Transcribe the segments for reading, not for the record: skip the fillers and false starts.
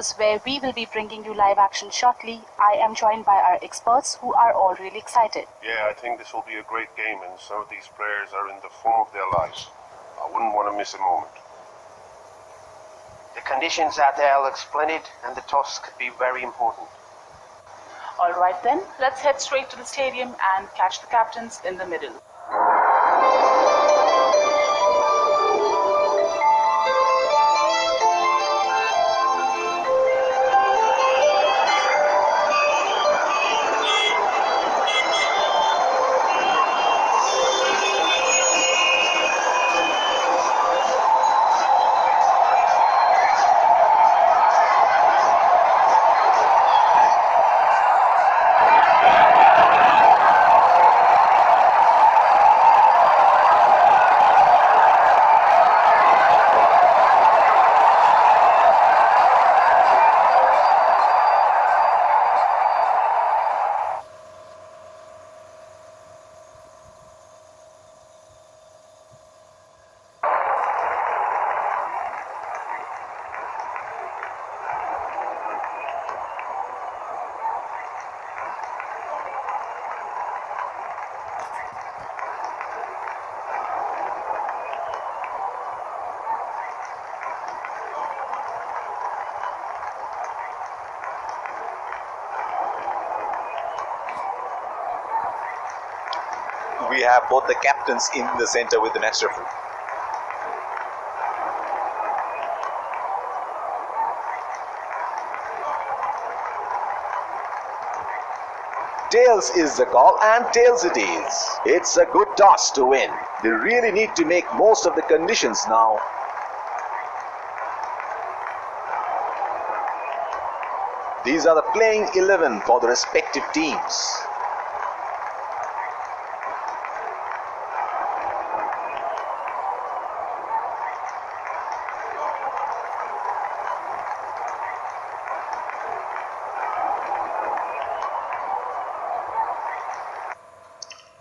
studios where we will be bringing you live action shortly. I am joined by our experts who are all really excited. Yeah, I think this will be a great game, and some of these players are in the form of their lives. I wouldn't want to miss a moment. The conditions out there look splendid, and the toss could be very important. Alright then, let's head straight to the stadium and catch the captains in the middle. We have both the captains in the center with the next referee. Tails is the call, and tails it is. It's a good toss to win. They really need to make most of the conditions now. These are the playing 11 for the respective teams.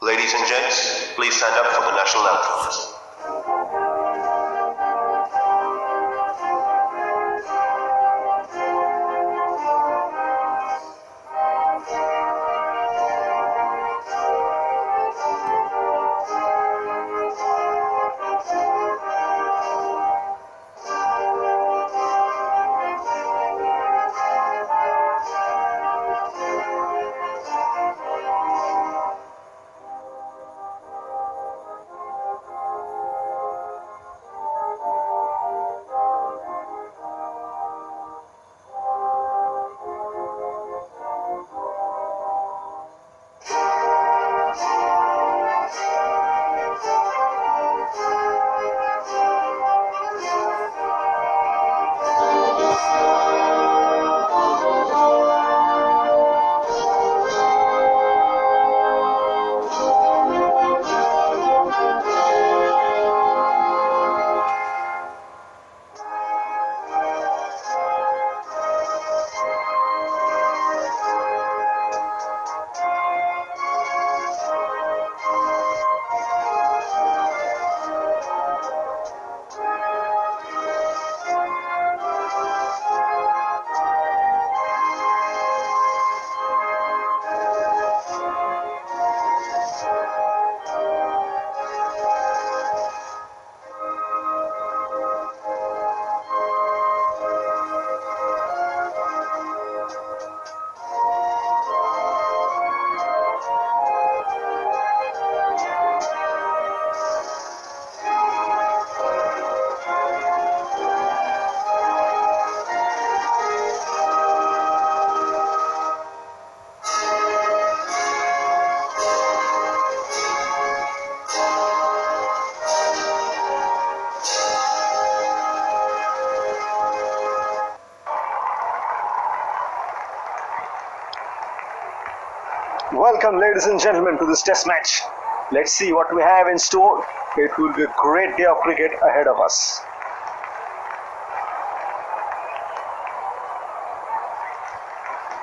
Ladies and gents, please stand up for the national anthems. Welcome, ladies and gentlemen, to this test match. Let's see what we have in store. It will be a great day of cricket ahead of us.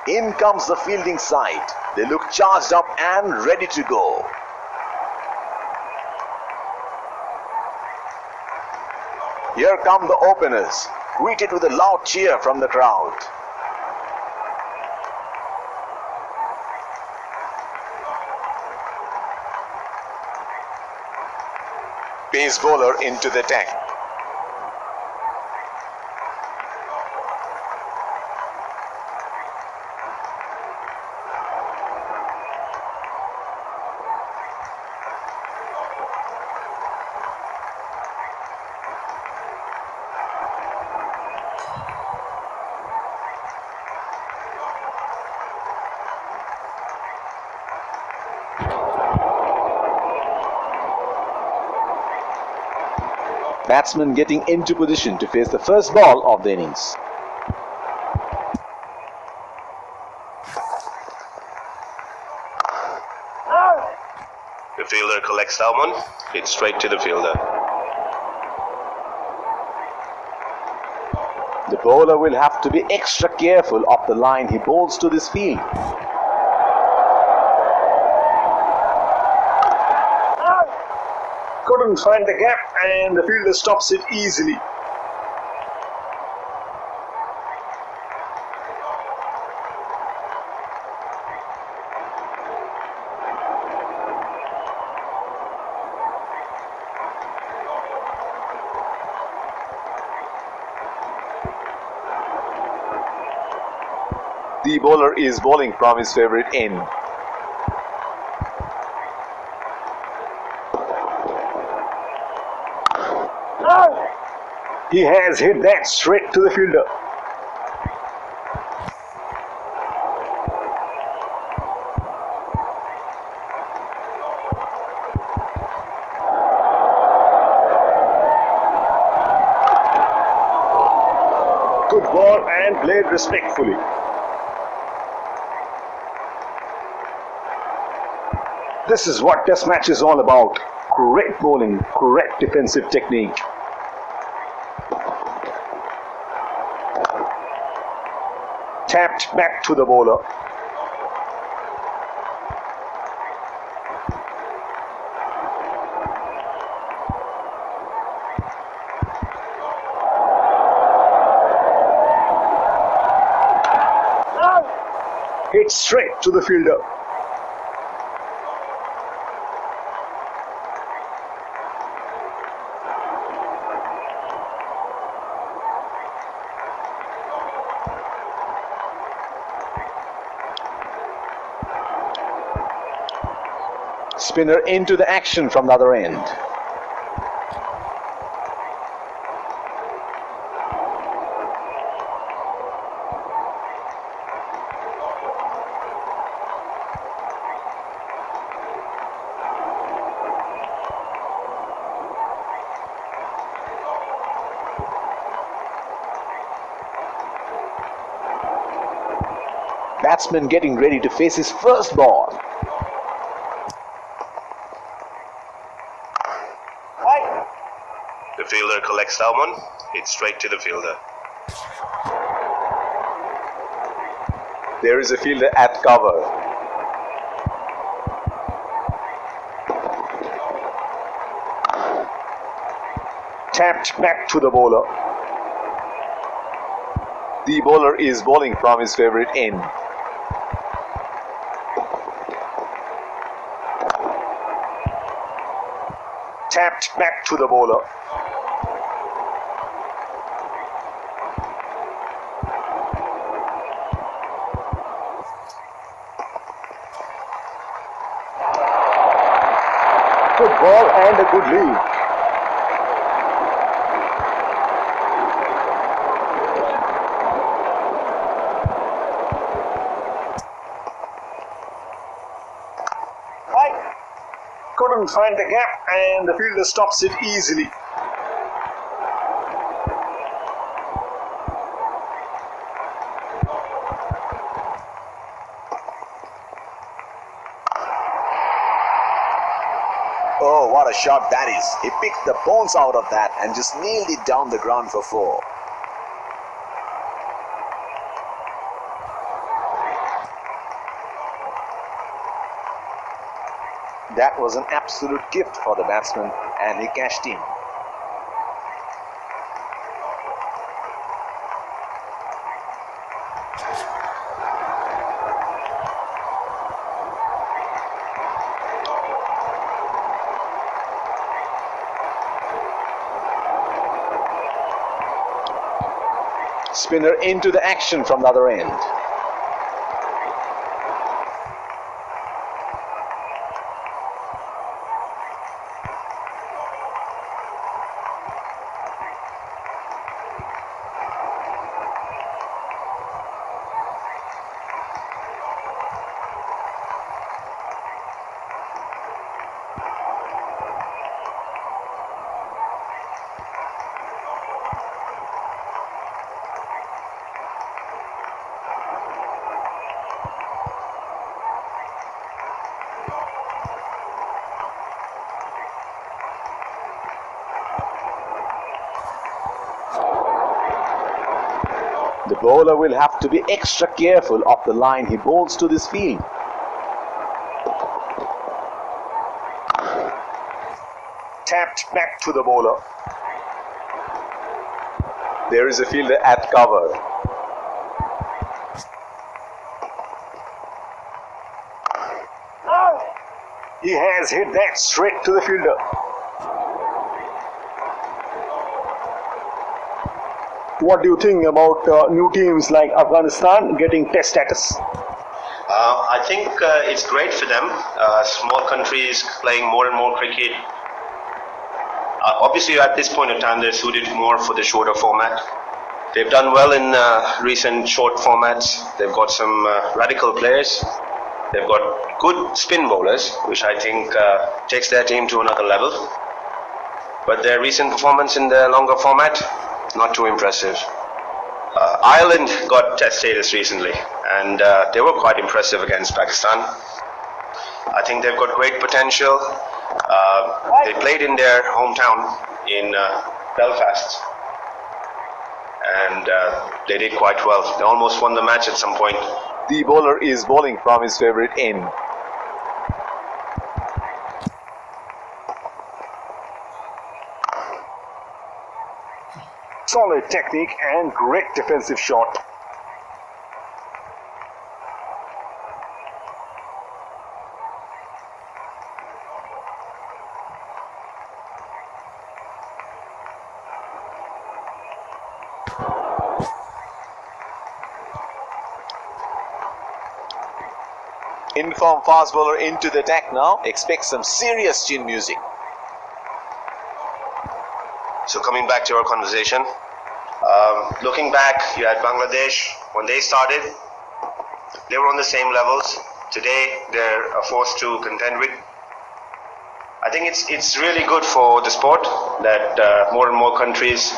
In comes the fielding side. They look charged up and ready to go. Here come the openers. greeted with a loud cheer from the crowd. Pace bowler into the tank. Batsman getting into position to face the first ball of the innings. The fielder collects that one. It's straight to the fielder. The bowler will have to be extra careful of the line he bowls to this field. Couldn't find the gap and the fielder stops it easily. The bowler is bowling from his favorite end. He has hit that straight to the fielder. Good ball and played respectfully. This is what Test match is all about. Correct bowling, correct defensive technique. Tapped back to the bowler. Hit straight to the fielder. Spinner into the action from the other end. Batsman getting ready to face his first ball. The fielder collects that one. It's straight to the fielder. There is a fielder at cover. Tapped back to the bowler. The bowler is bowling from his favorite end. Tapped back to the bowler. Good ball and a good lead. Couldn't find the gap and the fielder stops it easily. Oh, what a shot that is. He picked the bones out of that and just nailed it down the ground for 4. That was an absolute gift for the batsman and he cashed in. Spinner into the action from the other end. The bowler will have to be extra careful of the line he bowls to this field. Tapped back to the bowler. There is a fielder at cover. He has hit that straight to the fielder. What do you think about new teams like Afghanistan getting test status? I think it's great for them. Small countries playing more and more cricket. Obviously, at this point in time, they're suited more for the shorter format. They've done well in recent short formats. They've got some radical players. They've got good spin bowlers, which I think takes their team to another level. But their recent performance in the longer format, not too impressive. Ireland got test status recently, and they were quite impressive against Pakistan. I think they've got great potential. They played in their hometown in Belfast, and they did quite well. They almost won the match at some point. The bowler is bowling from his favorite end. Solid technique and great defensive shot. Inform fast bowler into the attack now. Expect some serious chin music. So coming back to our conversation, looking back, you had Bangladesh. When they started, they were on the same levels. Today, they're a force to contend with. I think it's really good for the sport that more and more countries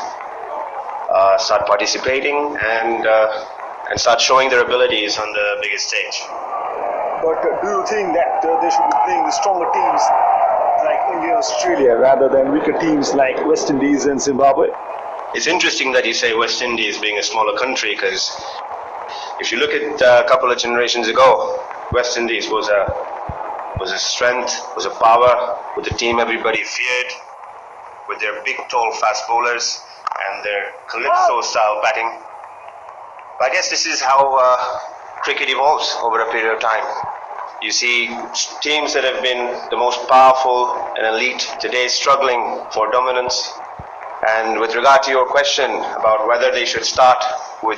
start participating and start showing their abilities on the biggest stage. But do you think that they should be playing the stronger teams like India and Australia rather than weaker teams like West Indies and Zimbabwe? It's interesting that you say West Indies being a smaller country, because if you look at a couple of generations ago, West Indies was a strength, was a power, with a team everybody feared, with their big, tall, fast bowlers and their calypso-style batting. But I guess this is how cricket evolves over a period of time. You see teams that have been the most powerful and elite today struggling for dominance. And with regard to your question about whether they should start with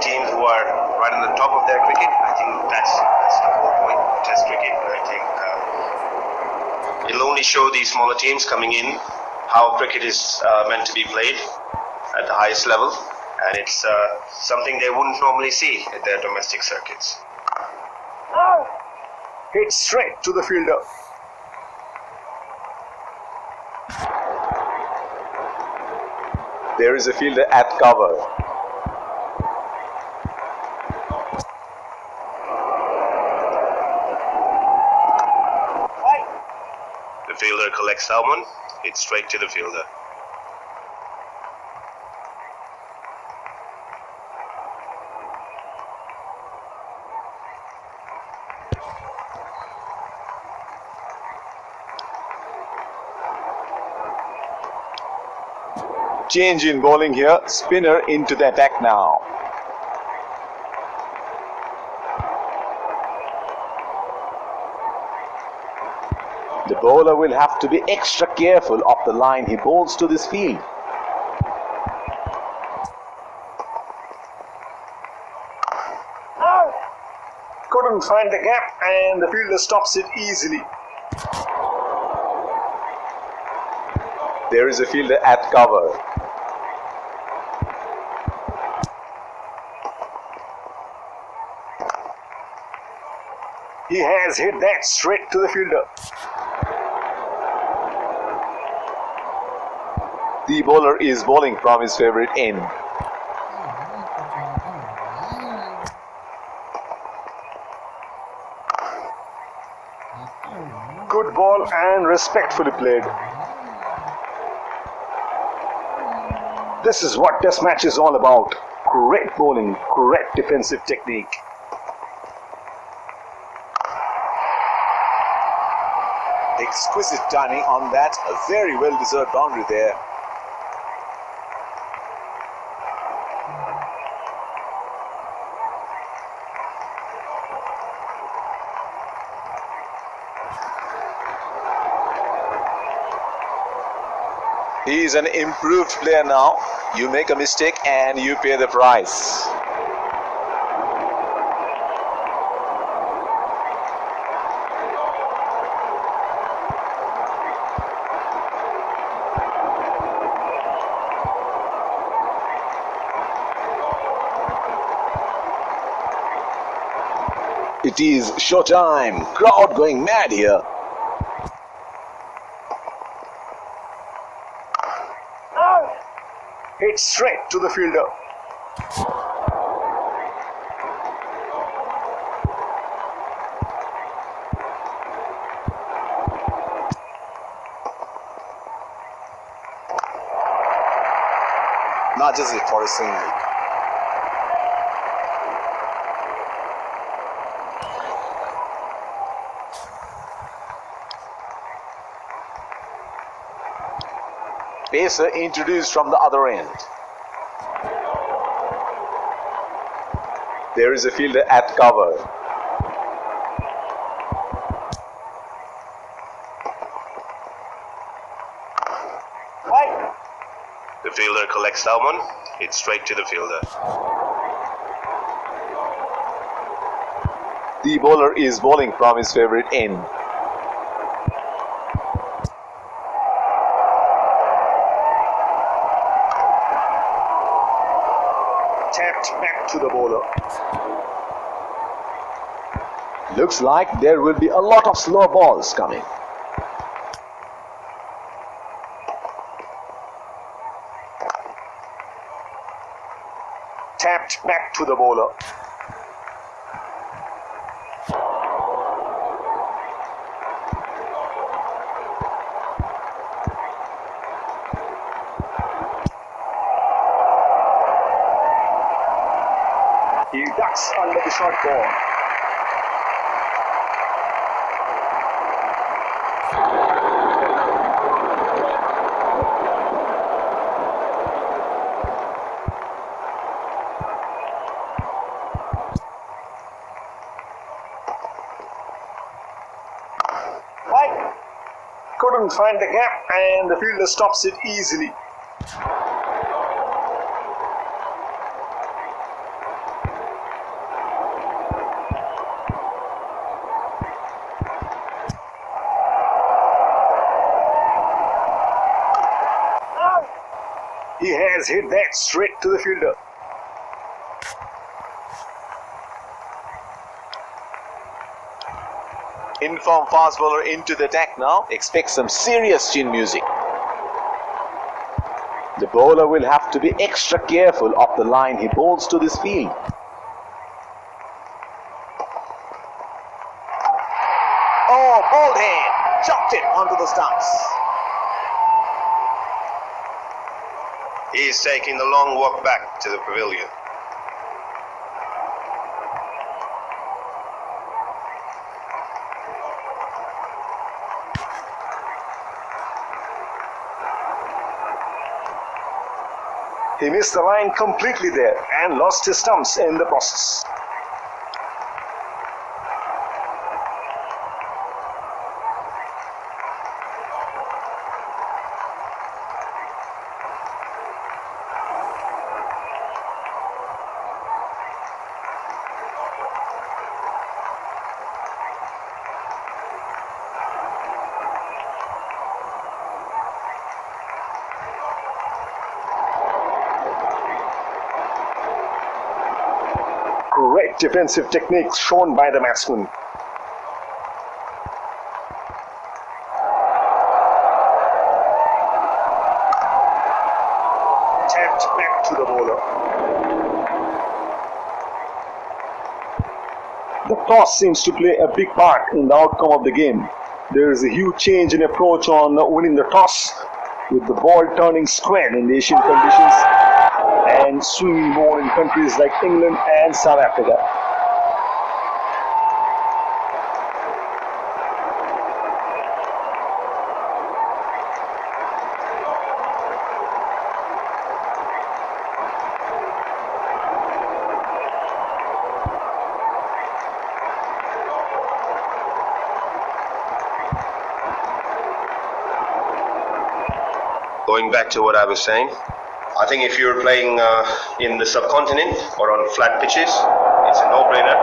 teams who are right on the top of their cricket, I think that's the whole point of Test cricket. I think it'll only show these smaller teams coming in how cricket is meant to be played at the highest level, and it's something they wouldn't normally see at their domestic circuits. Hit straight to the fielder. There is a fielder at cover. The fielder collects someone, it's straight to the fielder. Change in bowling here. Spinner into the attack now. The bowler will have to be extra careful of the line he bowls to this field. Couldn't find the gap and the fielder stops it easily. There is a fielder at cover. He has hit that straight to the fielder. The bowler is bowling from his favorite end. Good ball and respectfully played. This is what Test match is all about. Correct bowling, correct defensive technique. Exquisite timing on that. A very well-deserved boundary there. He is an improved player now. You make a mistake and you pay the price. It is showtime. Crowd going mad here. Hit straight to the fielder. Nudges it for a single. Pacer introduced from the other end. There is a fielder at cover. Right. The fielder collects that one. It's straight to the fielder. The bowler is bowling from his favorite end. Tapped back to the bowler. Looks like there will be a lot of slow balls coming. Tapped back to the bowler. He ducks under the short ball. Right. Couldn't find the gap and the fielder stops it easily. He has hit that straight to the fielder. Inform fast bowler into the attack now. Expect some serious chin music. The bowler will have to be extra careful of the line he bowls to this field. Oh, bowled hand! Chopped it onto the stumps. He's taking the long walk back to the pavilion. He missed the line completely there and lost his stumps in the process. Great defensive techniques shown by the batsman. Tapped back to the bowler. The toss seems to play a big part in the outcome of the game. There is a huge change in approach on winning the toss, with the ball turning square in the Asian conditions and swinging more in countries like England and South Africa. Going back to what I was saying, I think if you're playing in the subcontinent or on flat pitches, it's a no-brainer.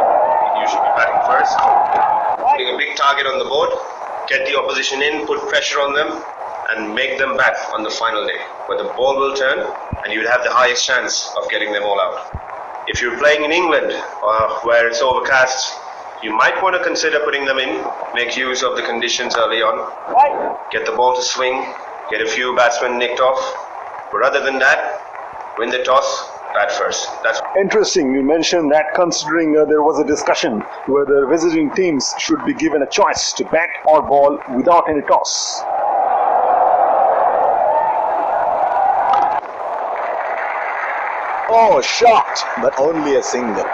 You should be batting first. Putting a big target on the board, get the opposition in, put pressure on them, and make them bat on the final day, where the ball will turn and you'd have the highest chance of getting them all out. If you're playing in England, where it's overcast, you might want to consider putting them in, make use of the conditions early on, get the ball to swing, get a few batsmen nicked off. But other than that, win the toss, bat first. That's Interesting, you mentioned that considering there was a discussion whether visiting teams should be given a choice to bat or ball without any toss. Oh, shot, but only a single.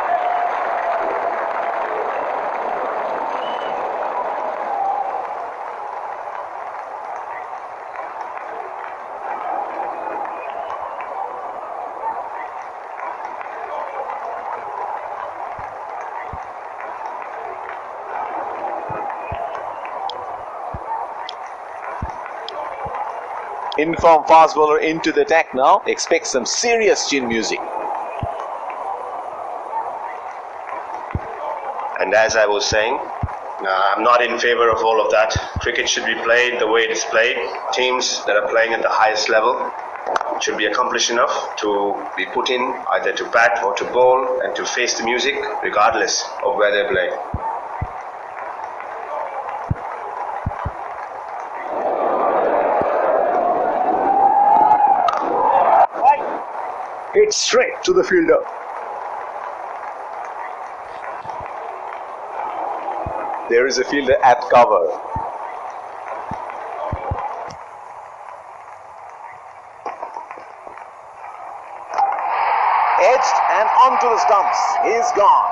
Informed fast bowler into the attack now. Expect some serious chin music. And as I was saying, I'm not in favor of all of that. Cricket should be played the way it is played. Teams that are playing at the highest level should be accomplished enough to be put in either to bat or to bowl and to face the music regardless of where they play. Hit straight to the fielder. There is a fielder at cover. Edged and onto the stumps. He's gone.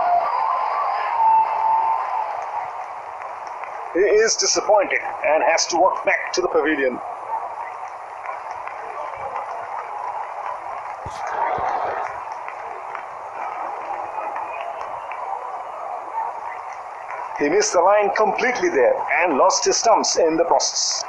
He is disappointed and has to walk back to the pavilion. He missed the line completely there and lost his stumps in the process.